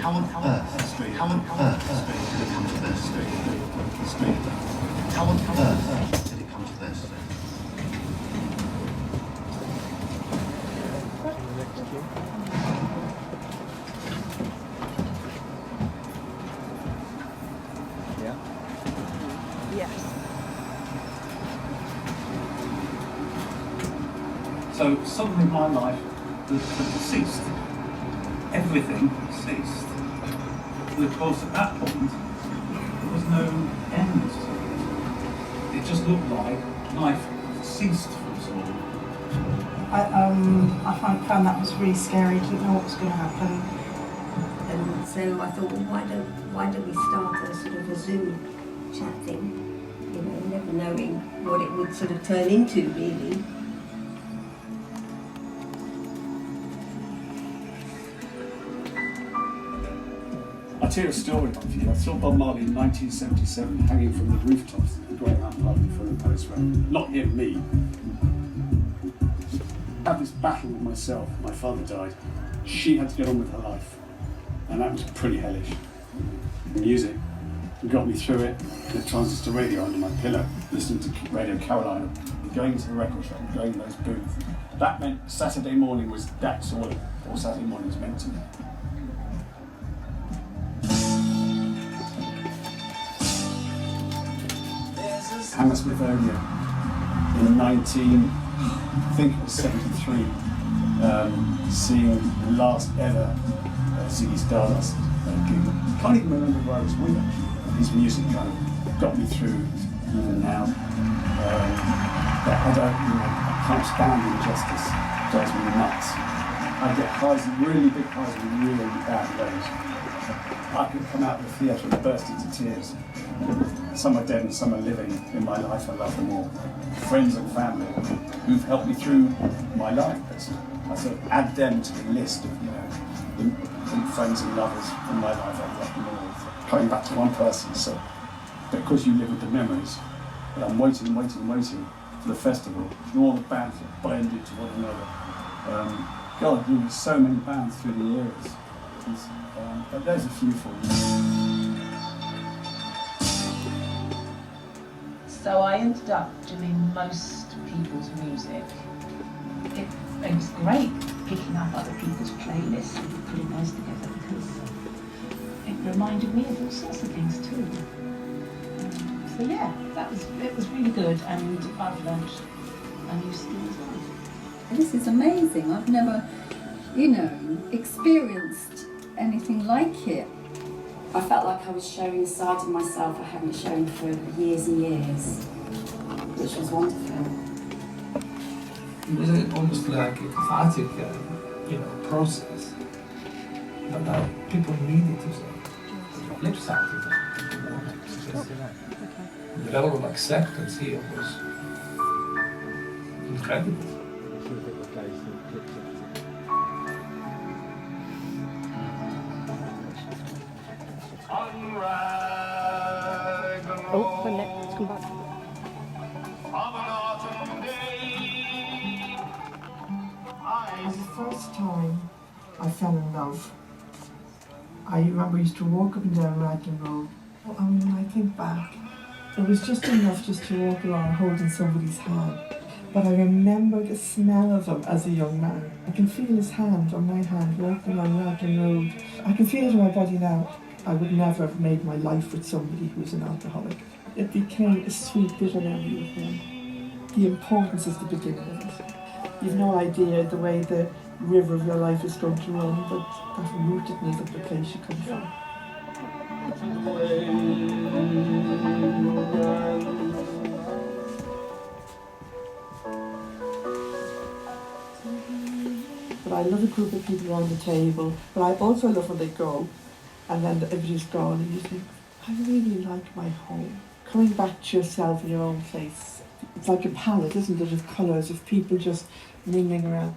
How on earth street? How on earth street did it come to this street? How on earth did it come to this? Yeah? Yes. So suddenly in my life, the ceased. Everything ceased. But of course, at that point, there was no end. It just looked like life ceased for us all. I found that was really scary. Didn't know what was going to happen. And so I thought, well, why don't we start a sort of a Zoom chatting? You know, never knowing what it would sort of turn into, really. I'll tell you a story for you. I saw Bob Marley in 1977 hanging from the rooftops of the Great Mount London for the Palace Road. Not him, me. I had this battle with myself. My father died. She had to get on with her life. And that was pretty hellish. Music got me through it. The transistor radio under my pillow, listening to Radio Carolina, going to the record shop, going to those booths. That meant Saturday morning was, that's all Saturday mornings meant to me. Hammersmith-Odeon in 1973, seeing the last ever Ziggy Stardust gig. Can't even remember where I was with actually. His music kind of got me through even now. But I can't stand injustice. It drives me nuts. I get highs, really big highs and really bad lows. I could come out of the theatre and burst into tears. Some are dead and some are living in my life. I love them all. Friends and family who've helped me through my life. I sort of add them to the list of, the friends and lovers in my life. I love them all. Coming back to one person, so because you live with the memories, but I'm waiting for the festival, and all the bands that blend into one another. God, there were so many bands through the years. But there's a few for you. So I ended up doing most people's music. It was great picking up other people's playlists and putting those together because it reminded me of all sorts of things too. So yeah, it was really good, and I've learned a new skill as well. This is amazing. I've never, experienced anything like it. I felt like I was showing a side of myself I haven't shown for years and years, which was wonderful. It was almost like a cathartic, process. But people needed to live something. The level of acceptance here was incredible. Oh, one minute, let's come back. It was the first time I fell in love. I remember I used to walk up and down Raglan Road. And when I think back, it was just enough just to walk along holding somebody's hand. But I remember the smell of him as a young man. I can feel his hand on my hand walking on Raglan Road. I can feel it in my body now. I would never have made my life with somebody who was an alcoholic. It became a sweet bitter memory with him. The importance is the beginning of it. You've no idea the way the river of your life is going to run, but that rootedness of the place you come from. But I love a group of people around the table, but I also love when they go, and then everybody's gone, and you think, I really like my home. Coming back to yourself in your own place. It's like a palette, isn't it, of colours, of people just mingling around.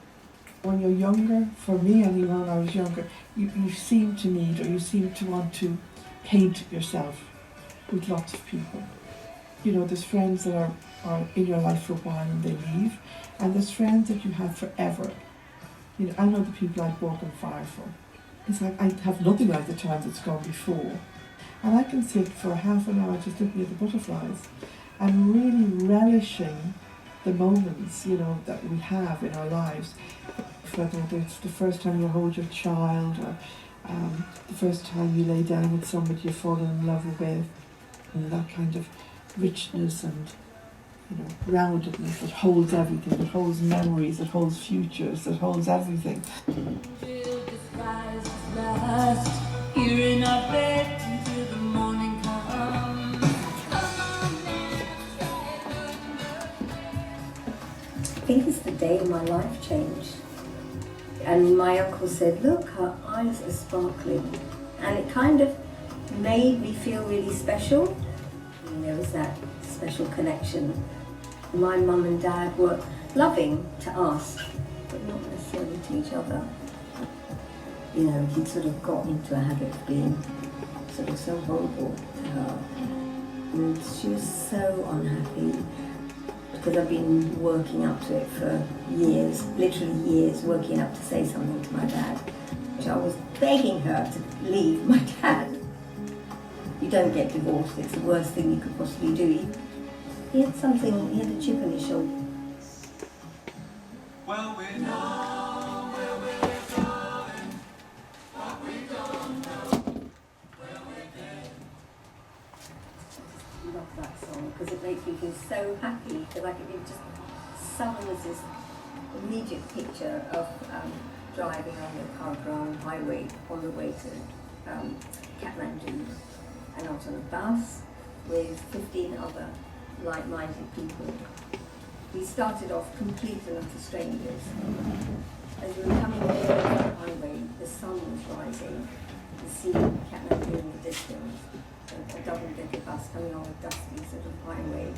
When you're younger, for me anyway, when I was younger, you seem to need, or you seem to want to paint yourself with lots of people. There's friends that are in your life for a while and they leave, and there's friends that you have forever. I know the people I'd walk on fire for. it's like I have nothing like the time that's gone before. And I can sit for half an hour just looking at the butterflies and really relishing the moments, you know, that we have in our lives. Whether it's the first time you hold your child or the first time you lay down with somebody you've fallen in love with, and that kind of richness and, you know, roundedness that holds everything, that holds memories, that holds futures, that holds everything. Here in our bed until the morning comes. I think it's the day my life changed. And my uncle said, look, her eyes are sparkling. And it kind of made me feel really special. And there was that special connection. My mum and dad were loving to us, but not necessarily to each other. You know, he'd sort of got into a habit of being sort of so horrible to her. And she was so unhappy because I've been working up to it for years, literally years, working up to say something to my dad. Which I was begging her to leave my dad. You don't get divorced, it's the worst thing you could possibly do. He had something, he had a chip on his shoulder. Well, we know where we're going, but we don't know where we're going. I love that song because it makes me feel so happy because it just summons this immediate picture of driving on the Karakoram highway on the way to Kathmandu, and I was on a bus with 15 other like-minded people. We started off complete and utter strangers. As we were coming over the highway, the sun was rising. You see Kathmandu in the distance, a double-decker bus coming on a dusty sort of highway.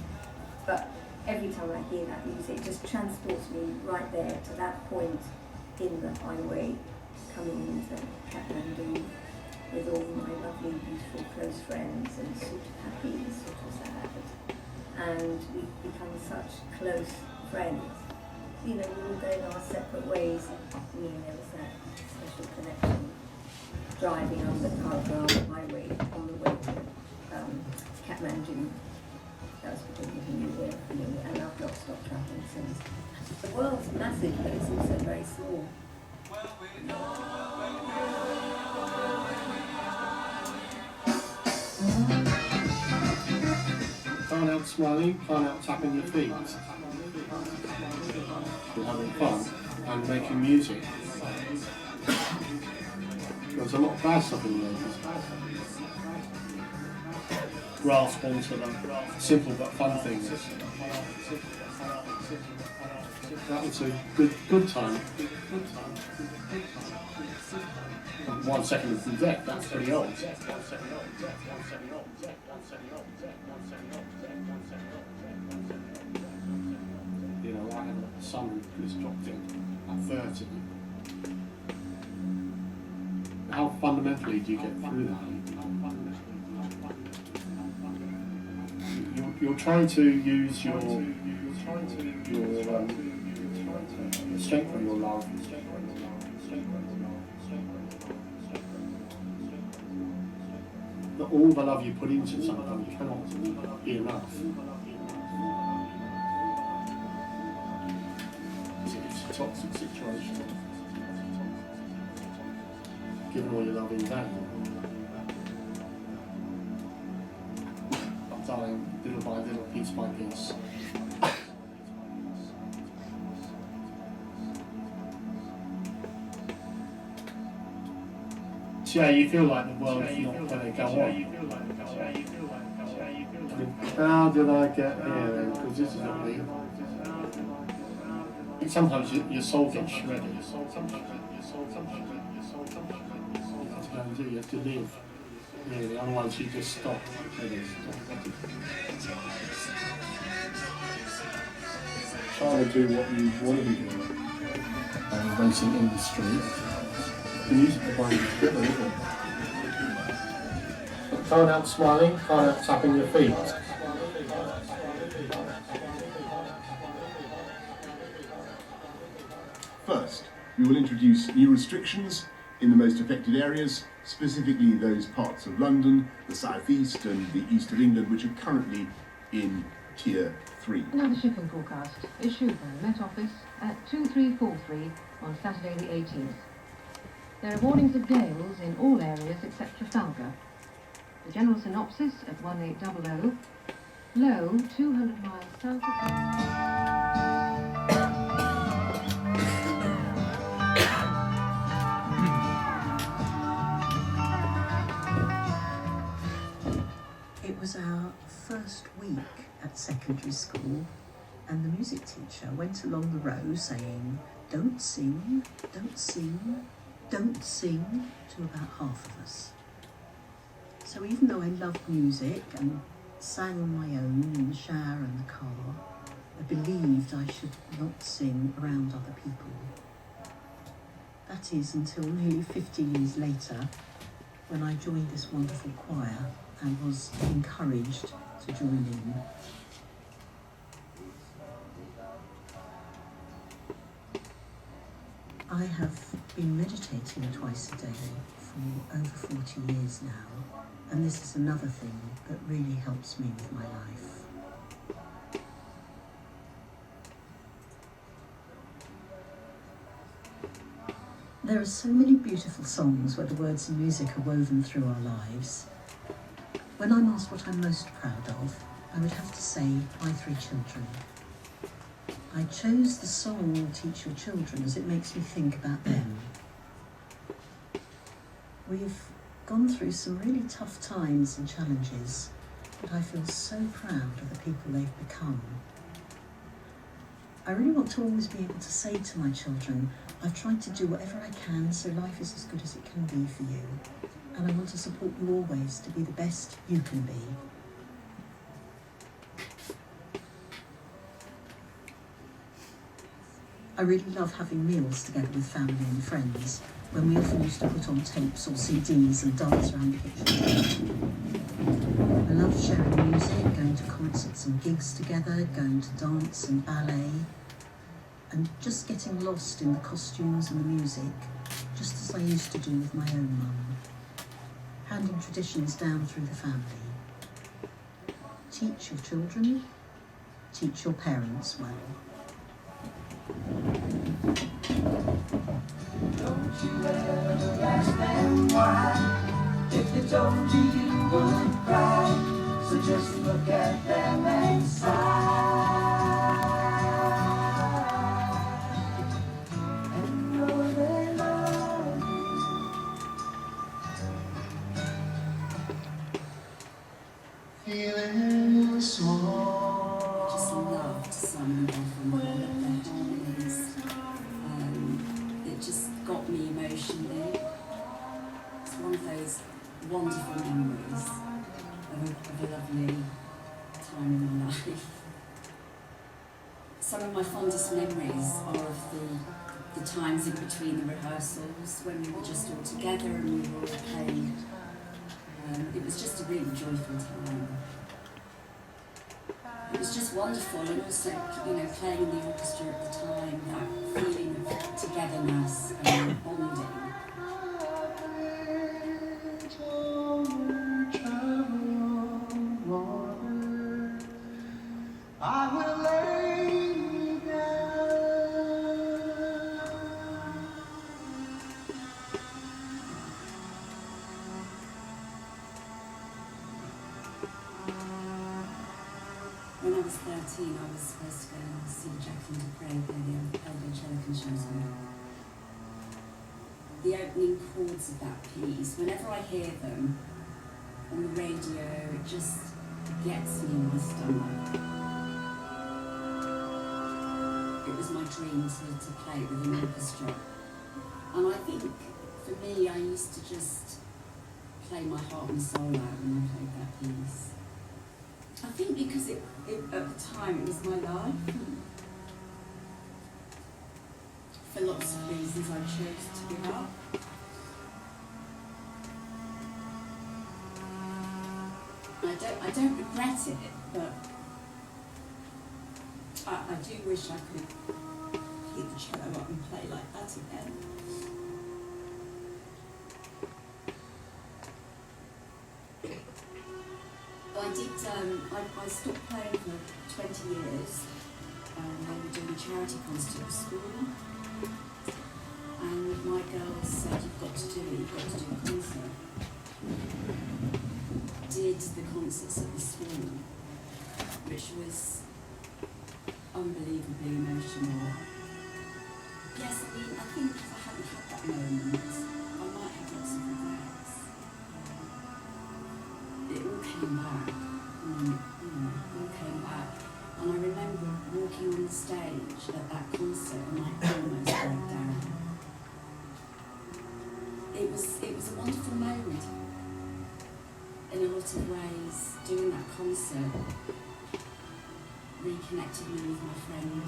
But every time I hear that music, it just transports me right there to that point in the highway, coming into Kathmandu with all my lovely, beautiful, close friends, and sort of happy, sort of sad. And we've become such close friends. You know, we were going our separate ways. You know, there was that special connection. Driving on the Karakoram highway on the way to Kathmandu. That was because of the new year for me, and I've not stopped travelling since. The world's massive, but it's also very small. Well, we know Can't help smiling, can't help tapping your feet. You're having fun and making music. There's a lot of bad stuff in the 80s. Grasp onto the simple but fun things. That was a good time. 1 second of the deck, that's pretty old. You know, I had a son who just dropped in at 30. How fundamentally do you get through that? You're trying to use your strength of your love. That all the love you put into something cannot be enough. It's a toxic situation. Giving all your love in vain. I'm dying little by little, piece by piece. So yeah, you feel like the world's not going to go on. How did I get here then? Because this is not me. Sometimes your soul gets shredded. You have to live. Really, otherwise you just stop. Trying to do what you want to be doing. Racing industry. The music provides a bit, isn't it? Can't help smiling, can't help tapping your feet. First, we will introduce new restrictions in the most affected areas, specifically those parts of London, the South East and the East of England, which are currently in Tier 3. Another shipping forecast issued by the Met Office at 2343 on Saturday the 18th. There are warnings of gales in all areas except Trafalgar. The general synopsis at 1800, low 200 miles south of... It was our first week at secondary school, and the music teacher went along the row saying, "Don't sing, don't sing, don't sing," to about half of us. So even though I loved music and sang on my own in the shower and the car, I believed I should not sing around other people. That is until nearly 50 years later, when I joined this wonderful choir and was encouraged to join in. I have been meditating twice a day for over 40 years now, and this is another thing that really helps me with my life. There are so many beautiful songs where the words and music are woven through our lives. When I'm asked what I'm most proud of, I would have to say My Three Children. I chose the song Teach Your Children as it makes me think about them. We've gone through some really tough times and challenges, but I feel so proud of the people they've become. I really want to always be able to say to my children, I've tried to do whatever I can so life is as good as it can be for you. And I want to support you always to be the best you can be. I really love having meals together with family and friends, when we often used to put on tapes or CDs and dance around the kitchen. I love sharing music, going to concerts and gigs together, going to dance and ballet, and just getting lost in the costumes and the music, just as I used to do with my own mum. Handing traditions down through the family. Teach your children, teach your parents well. Don't you ever ask them why. If they told you, you would cry. So just look at them and sigh. And know they love you. Feeling small. Just loved some of them, their harmonies. It just got me emotionally. It's one of those wonderful memories of a lovely time in my life. Some of my fondest memories are of the times in between the rehearsals when we were just all together and we were all playing. It was just a really joyful time. It was just wonderful, and also, playing in the orchestra at the time, that feeling of togetherness and bonding. I will lay me down. When I was 13, I was supposed to go and see Jacqueline du Pré play the Cello Concerto. The opening chords of that piece, whenever I hear them on the radio, it just gets me in my stomach. It was my dream to play with an orchestra. And I think, for me, I used to just play my heart and soul out when I played that piece. I think because at the time it was my life. For lots of reasons I chose to give up. I don't regret it, but I do wish I could pick the cello up and play like that again. I stopped playing for 20 years. They were doing a charity concert at school. And my girls said, you've got to do a concert. Did the concerts at the school, which was unbelievably emotional. Yes, I mean, I think if I hadn't had that moment, I might have lots of regrets. It all came back, all came back. And I remember walking on the stage at that concert and I almost broke down. It was a wonderful moment. In a lot of ways, doing that concert reconnected me with my friend.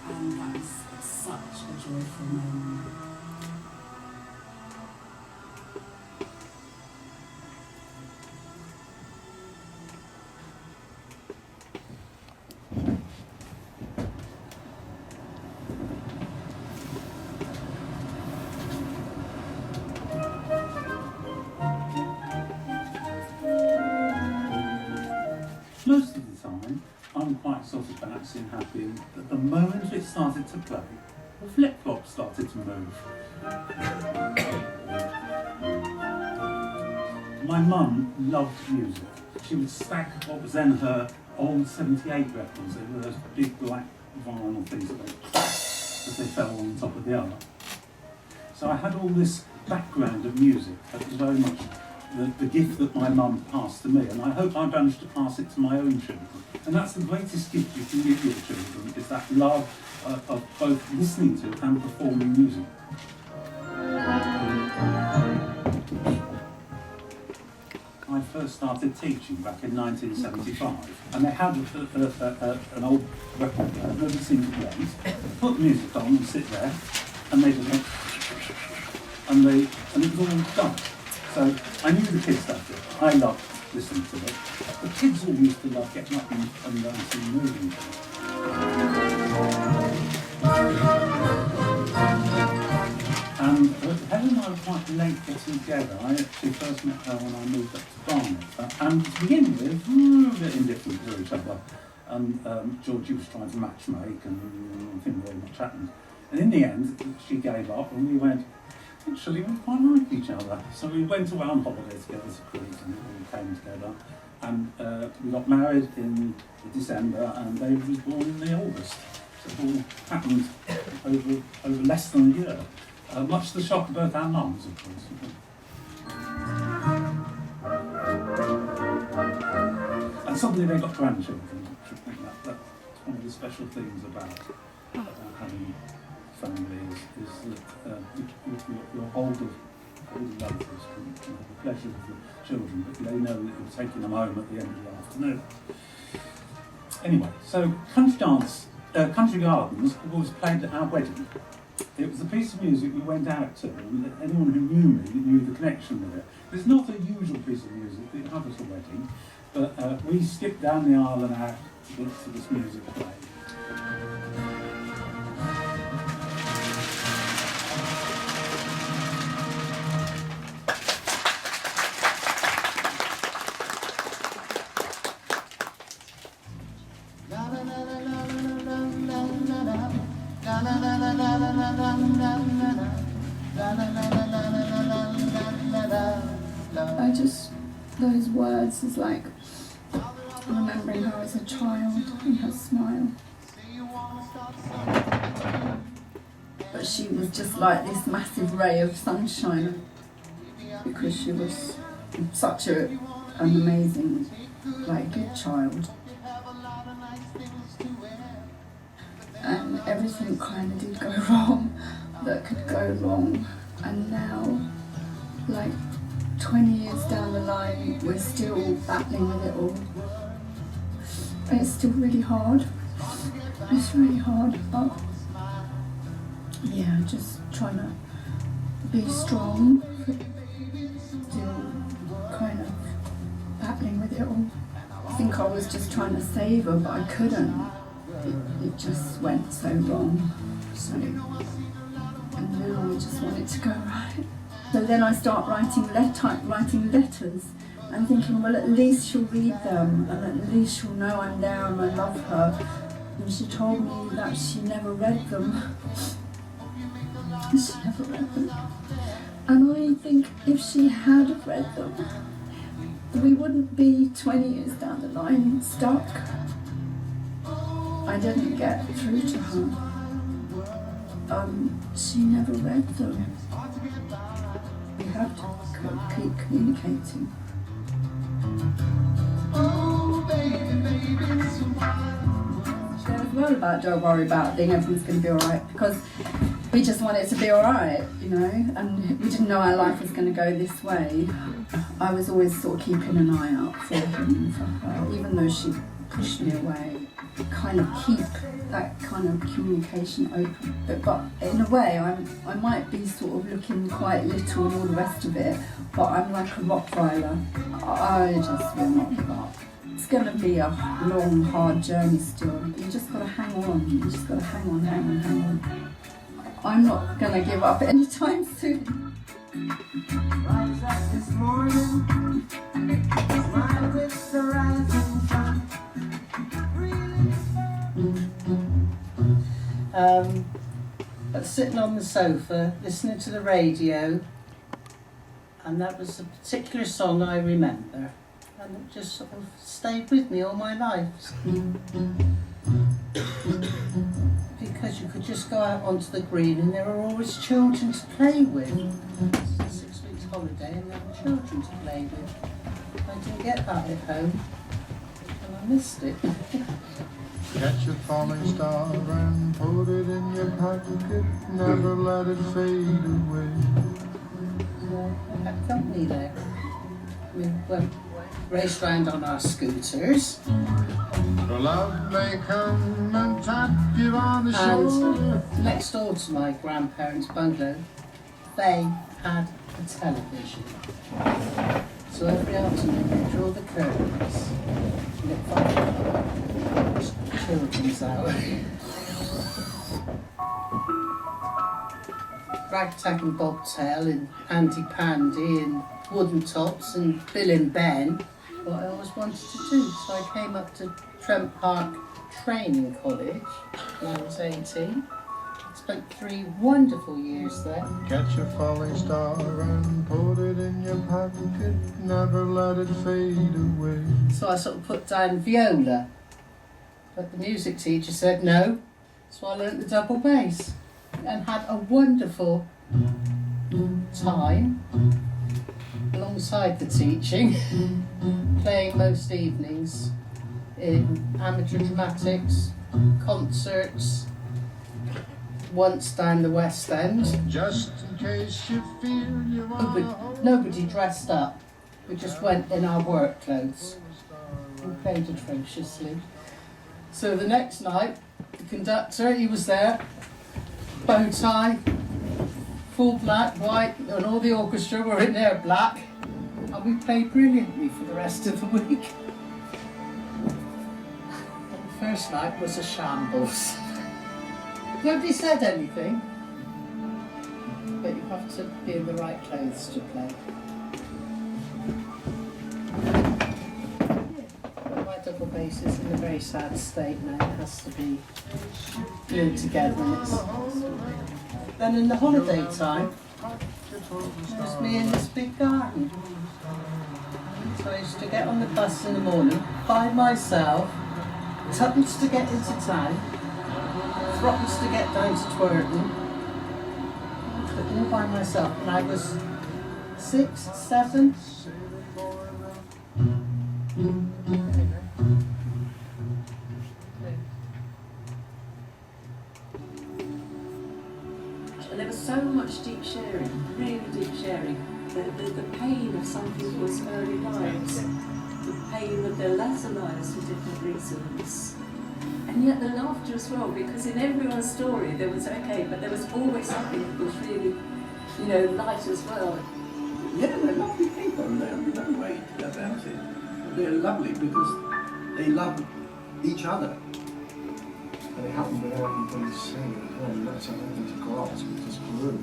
And that was such a joyful moment. Most of the time, I'm quite sort of bouncing and happy that the moment it started to play, the flip-flop started to move. My mum loved music. She would stack what was then her old 78 records. They were those big black vinyl things that went crack as they fell on top of the other. So I had all this background of music that was very much the gift that my mum passed to me, and I hope I managed to pass it to my own children. And that's the greatest gift you can give your children, is that love of both listening to and performing music. I first started teaching back in 1975, and they had an old record player, never seen it once, put the music on and sit there, and they just went, and it was all done. So I knew the kids loved it. I loved listening to it. The kids all used to love getting up and dancing and moving. And Helen and I were quite late getting together. I actually first met her when I moved up to Barnet. And to begin with, we were a bit indifferent to each other. And Georgie was trying to matchmake, and nothing very much happened. And in the end, she gave up, and we went, actually, we quite like each other. So we went away on holiday together to Crete, and we all came together. And we got married in December, and David was born in August. So it all happened over less than a year. Much to the shock of both our mums, of course. And suddenly they got grandchildren. That's one of the special things about having family is that you're older relatives can have the pleasure of the children, but they know that you're taking them home at the end of the afternoon. Anyway, so Country Gardens was played at our wedding. It was a piece of music we went out to, and anyone who knew me knew the connection with it. It's not a usual piece of music that you have at a wedding, but we skipped down the aisle and out to this music playing. Those words is like remembering her as a child and her smile. But she was just like this massive ray of sunshine because she was such an amazing, good child. And everything kind of did go wrong that could go wrong. And now, 20 years down the line, we're still battling with it all. And it's still really hard. It's really hard, but yeah, just trying to be strong. Still kind of battling with it all. I think I was just trying to save her, but I couldn't. It just went so wrong. So, and now I just want it to go right. So then I start writing letters and thinking, well, at least she'll read them, and at least she'll know I'm there and I love her. And she told me that she never read them. She never read them. And I think if she had read them, we wouldn't be 20 years down the line stuck. I didn't get through to her. She never read them. We have to keep communicating. She never worried about, don't worry about thing, everything's going to be alright, because we just want it to be alright, you know, and we didn't know our life was going to go this way. I was always sort of keeping an eye out for him and for her, even though she pushed me away. Kind of keep that kind of communication open. But in a way, I might be sort of looking quite little and all the rest of it, but I'm like a Rottweiler. I just will not give up. It's going to be a long, hard journey still. You just got to hang on. You just got to hang on, hang on, hang on. I'm not going to give up anytime soon. Rise up this morning, smile with the rising sun. I was sitting on the sofa listening to the radio, and that was a particular song I remember, and it just sort of stayed with me all my life. Because you could just go out onto the green and there were always children to play with. 6 weeks holiday and there were children to play with. I didn't get that at home, and I missed it. Catch a falling star and put it in your pocket, never let it fade away. I had company there. We went raced round on our scooters. The love may come and tap you on the shoulder. And next door to my grandparents' bungalow, they had a television. So every afternoon they draw the curtains and it watch children's hour. Ragtag and Bobtail and Andy Pandy and Wooden Tops and Bill and Ben. What I always wanted to do. So I came up to Trent Park Training College when I was 18. Spent 3 wonderful years there. Catch a falling star and put it in your pocket, never let it fade away. So I sort of put down viola, but the music teacher said no, so I learnt the double bass and had a wonderful time alongside the teaching, playing most evenings in amateur dramatics, concerts, once down the West End. Just in case you feel you are nobody dressed up. We just went in our work clothes and played atrociously. So the next night, the conductor, he was there, bow tie, full black, white, and all the orchestra were in their black, and we played brilliantly for the rest of the week. And the first night was a shambles. Nobody said anything, but you have to be in the right clothes to play. My double bass is in a very sad state now. It has to be glued together. Then in the holiday time, it was me in this big garden. So I used to get on the bus in the morning by myself, tuppence to get into town, threepence to get down to Twerton, but all by myself. And I was 6, 7. There was so much deep sharing, really deep sharing. The pain of some people's early lives, the pain of their latter lives for different reasons. And yet the laughter as well, because in everyone's story there was okay, but there was always something that was really, light as well. Yeah, they're lovely people, there's no way about it. They're lovely because they love each other. And it happened without anybody saying it. Well, that's something to grasp, it just grew.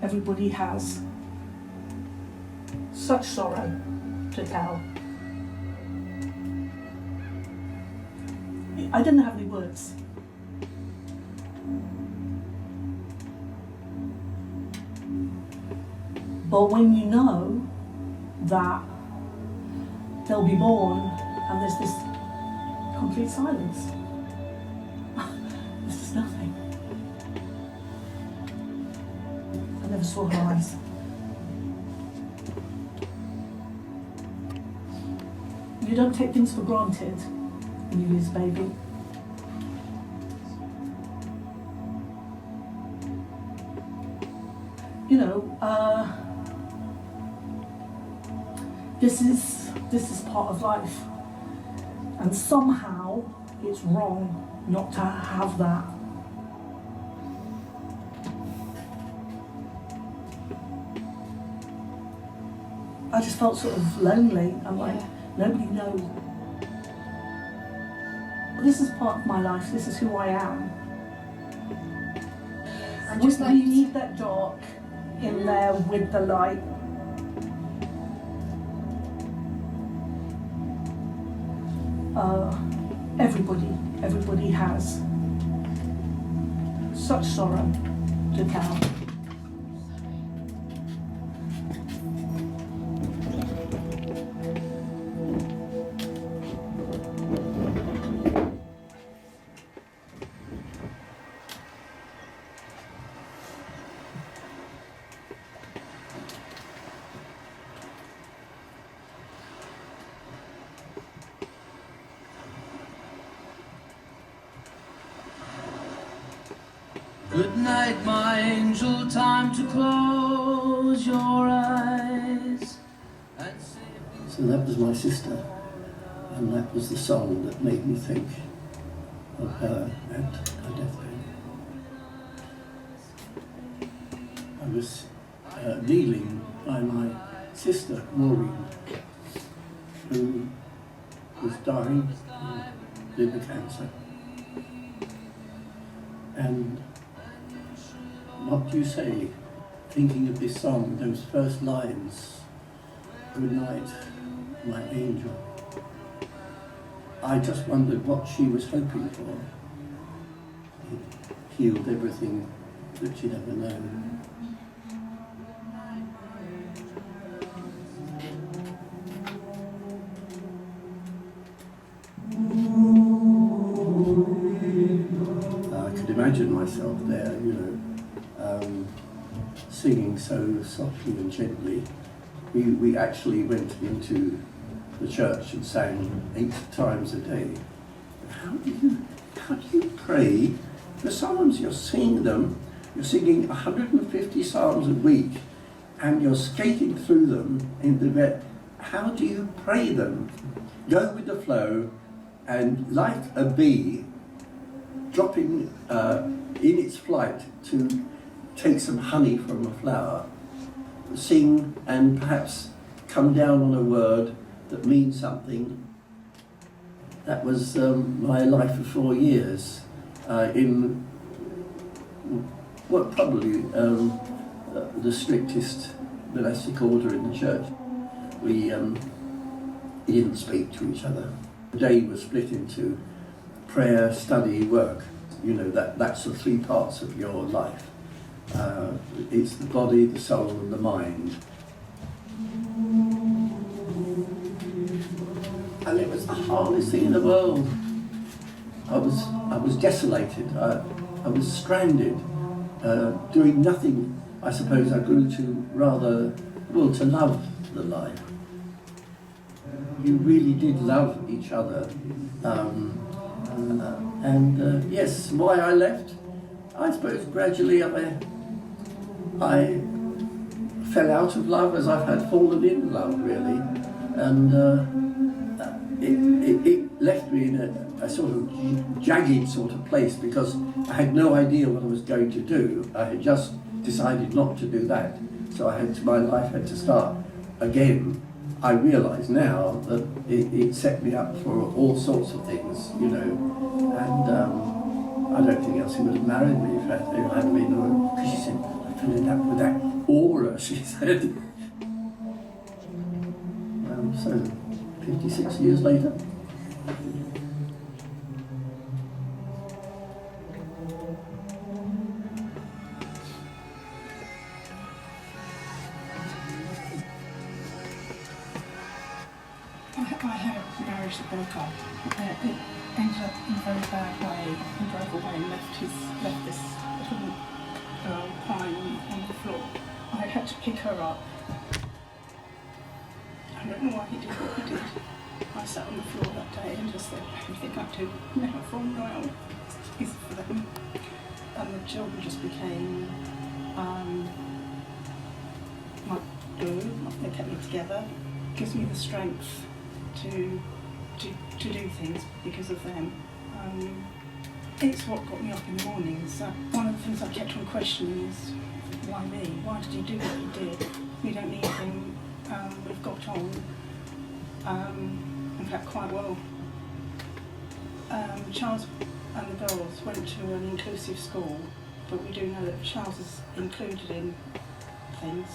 Everybody has such sorrow to tell. I didn't have any words. But when you know that they'll be born and there's this complete silence, this is nothing. I never saw her eyes. You don't take things for granted when you lose a baby. You know, this is part of life, and somehow it's wrong not to have that. I just felt sort of lonely. I'm like, nobody knows. This is part of my life. This is who I am. And just we need that dark in there with the light. Everybody has such sorrow to tell. Good night, my angel, time to close your eyes. So that was my sister, and that was the song that made me think of her at her deathbed. I was kneeling by my sister, Maureen, who was dying of liver cancer. And what do you say, thinking of this song, those first lines, good night, my angel. I just wondered what she was hoping for. It healed everything that she'd ever known. I could imagine myself there, you know, singing so softly and gently. We actually went into the church and sang 8 times a day. How do you pray the psalms? You're singing them, you're singing 150 psalms a week, and you're skating through them in the bed. How do you pray them? Go with the flow, and like a bee dropping in its flight to take some honey from a flower, sing and perhaps come down on a word that means something. That was my life for 4 years in what probably the strictest monastic order in the church. We didn't speak to each other. The day was split into prayer, study, work. You know, that's the 3 parts of your life. It's the body, the soul and the mind. And it was the hardest thing in the world. I was desolated. I was stranded, doing nothing. I suppose I grew to rather, well, to love the life. You really did love each other. Yes, why I left? I suppose gradually I fell out of love as I've had fallen in love, really. And it left me in a sort of jagged sort of place because I had no idea what I was going to do. I had just decided not to do that. So my life had to start again. I realise now that it set me up for all sorts of things, you know, and I don't think Elsie would have married me if it hadn't been her. Because she said, I fell in love with that aura, she said. So, 56 years later. I had a marriage that broke up. It ended up in a very bad way. He drove away and left this little girl crying on the floor. I had to pick her up. I don't know why he did what he did. I sat on the floor that day and just said, everything I do now from now is for them. And the children just became my glue. They kept me together. It gives me the strength to do things because of them. It's what got me up in the mornings. One of the things I kept on questioning is, why me? Why did he do what he did? We don't need him. We've got on, in fact, quite well. Charles and the girls went to an inclusive school, but we do know that if Charles is included in things,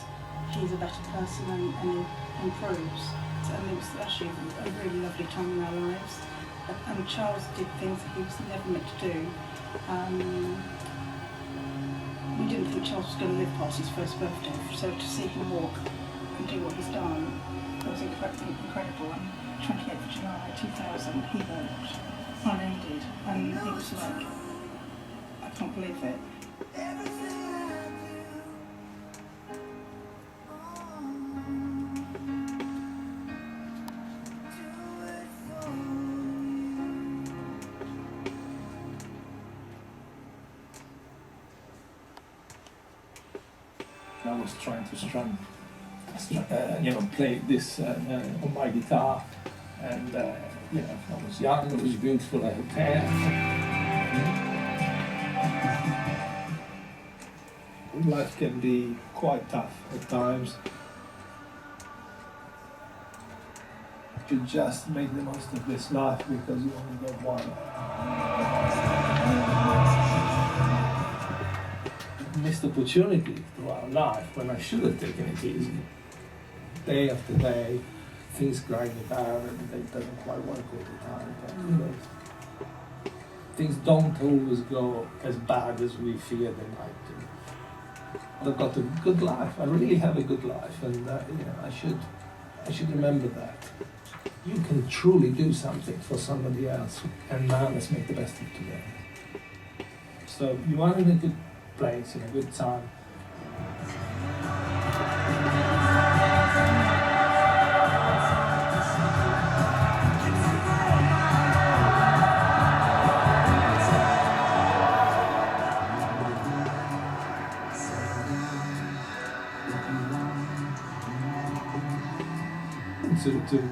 he's a better person and improves. And it was actually a really lovely time in our lives. And Charles did things that he was never meant to do. We didn't think Charles was going to live past his first birthday, so to see him walk and do what he's done, it was incredible. And 28th of July 2000, he walked unaided, and it was like, I can't believe it. I was trying to play this on my guitar, and I was young, it was beautiful, I had hair. Life can be quite tough at times. You just make the most of this life because you only get one. Missed opportunity throughout life when I should have taken it easy. Day after day, things grind me down and it doesn't quite work all the time. But, things don't always go as bad as we fear they might do. I've got a good life. I really have a good life, and I should remember that. You can truly do something for somebody else, and now let's make the best of today. So you are in a good place, in a good time.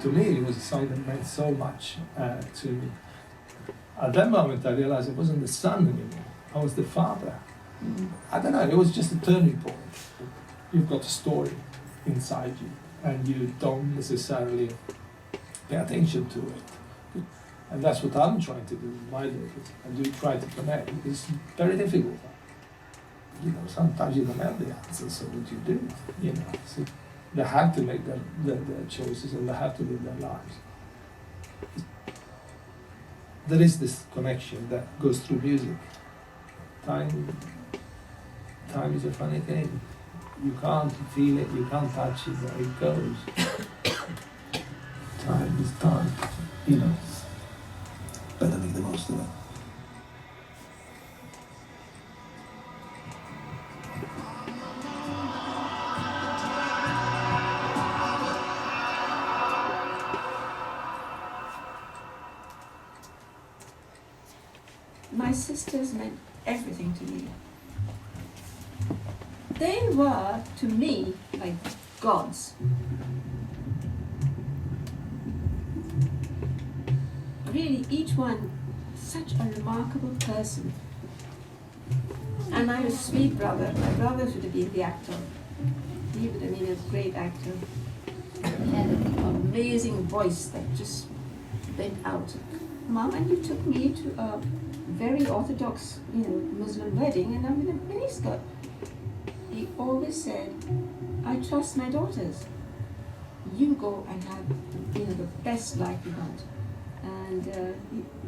To me, it was a song that meant so much to me. At that moment, I realized it wasn't the son anymore. I was the father. I don't know, it was just a turning point. You've got a story inside you, and you don't necessarily pay attention to it. And that's what I'm trying to do with my lyrics. I do try to connect. It's very difficult. Sometimes you don't have the answers, so what you do, So they have to make their choices, and they have to live their lives. There is this connection that goes through music. Time is a funny thing. You can't feel it, you can't touch it, but it goes. Time is time, Better make the most of it. My sisters meant everything to me. They were, to me, like gods. Really, each one such a remarkable person. And I was a sweet brother. My brother should have been the actor. He would have been a great actor. He had an amazing voice that just went out. Mom, and you took me to a very orthodox, Muslim wedding, and I'm in a miniskirt. He always said, I trust my daughters. You go and have, the best life you want. And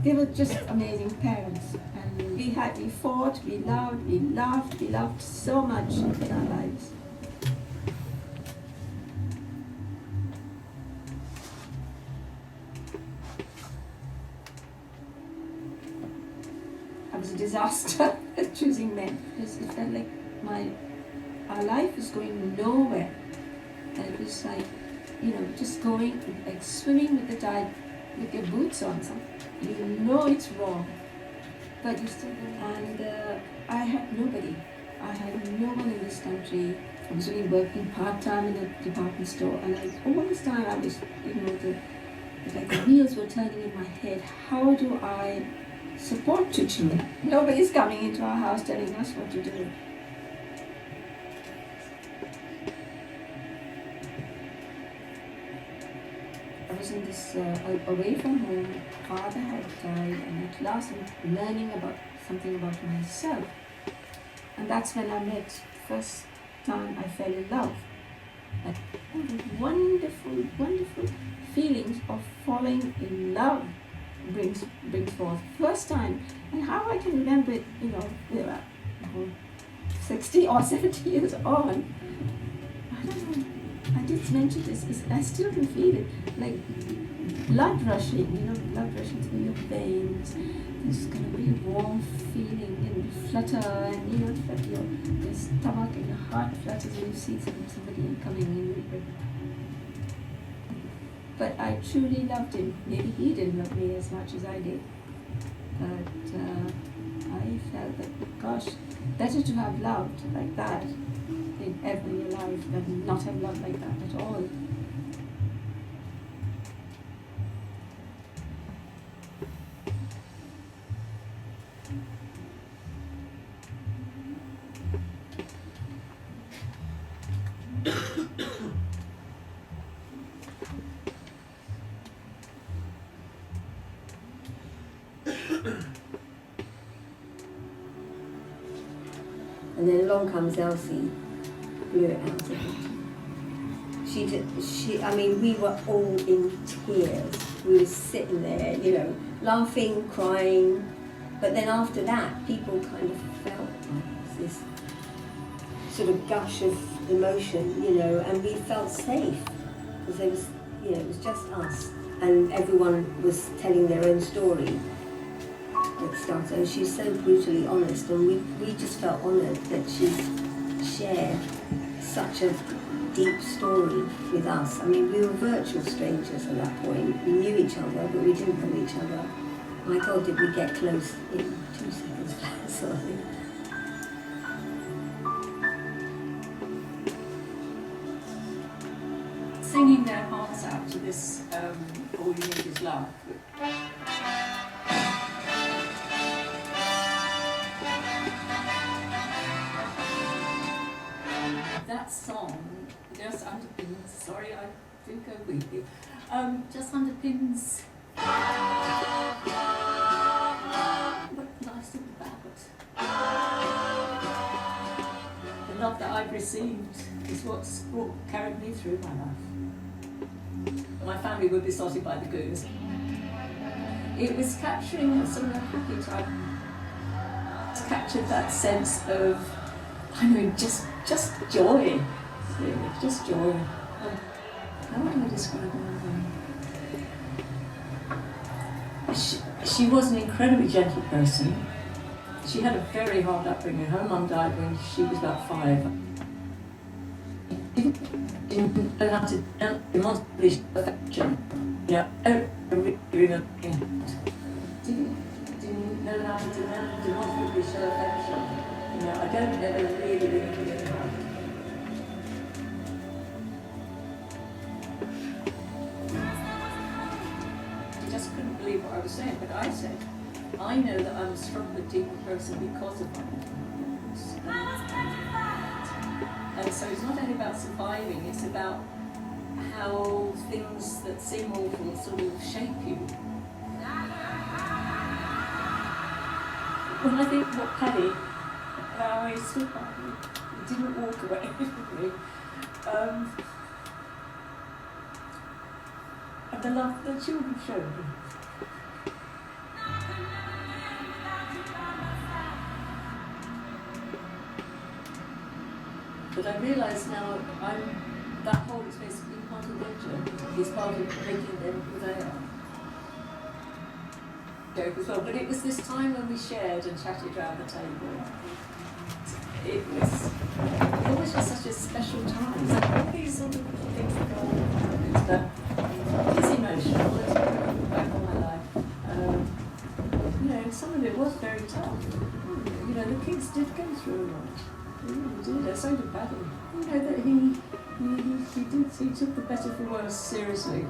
they were just amazing parents. And we fought, we loved, we laughed, we loved so much in our lives. I was a disaster at choosing men because it felt like our life was going nowhere. And it was like, just going, like swimming with the tide with your boots on. You know it's wrong, but you still go. And I had nobody. I had no one in this country. I was only working part-time in a department store, and all this time I was, the wheels were turning in my head. How do I support 2 children? Nobody's coming into our house telling us what to do. I was in this away from home. Father had died, and at last I'm learning something about myself. And that's when I met, first time I fell in love. Like all the wonderful, wonderful feelings of falling in love brings forth. First time, and how I can remember it, 60 or 70 years on. I don't know. I did mention this, I still can feel it, like blood rushing, blood rushing through your veins. There's going to be a warm feeling and flutter, and flutter your stomach and your heart flutters when you see somebody coming in. But I truly loved him. Maybe he didn't love me as much as I did. But I felt that, gosh, better to have loved like that in every life than not have loved like that at all. And then along comes Elsie, blew it out of it. We were all in tears. We were sitting there, laughing, crying. But then after that, people kind of felt this sort of gush of emotion, and we felt safe. Because there was, it was just us. And everyone was telling their own story. And she's so brutally honest, and we just felt honoured that she shared such a deep story with us. We were virtual strangers at that point. We knew each other, but we didn't know each other. My God, did we get close in 2 seconds flat, sort of thing. Singing their hearts out to this All You Need Is Love. That song just underpins, sorry I do go with you, just underpins what life's all about. The love that I've received is what's carried me through my life. My family were besotted by the goose. It was capturing a sort of happy time. It captured that sense of, just joy, really, just joy. How do I describe her? She was an incredibly gentle person. She had a very hard upbringing. Her mum died when she was about 5. Didn't know how to demonstrably affection. Didn't know how to demonstrably show affection. I don't ever really get it right. I just couldn't believe what I was saying, but I said, I know that I'm a stronger, deeper person because of my mental illness. And so it's not only about surviving, it's about how things that seem awful sort of shape you. when I think what Paddy, how he stood by me, he didn't walk away from me. And the love the children showed me. But I realise now that whole experience being part of their journey is part of making them who they are. Joke as well, but it was this time when we shared and chatted around the table. It always was such a special time. So all these sort of things that go on, but it's emotional, it's looking back on my life. You know, some of it was very tough. You know, the kids did go through a lot. They really did. So did Paddy. You know that he took the better for worse seriously.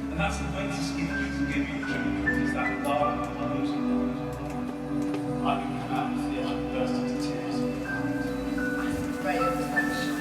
And that's the greatest gift you can give your children, is that love and losing them. I can come out and feel like burst into tears. Ray of the Function.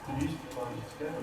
The music ties together.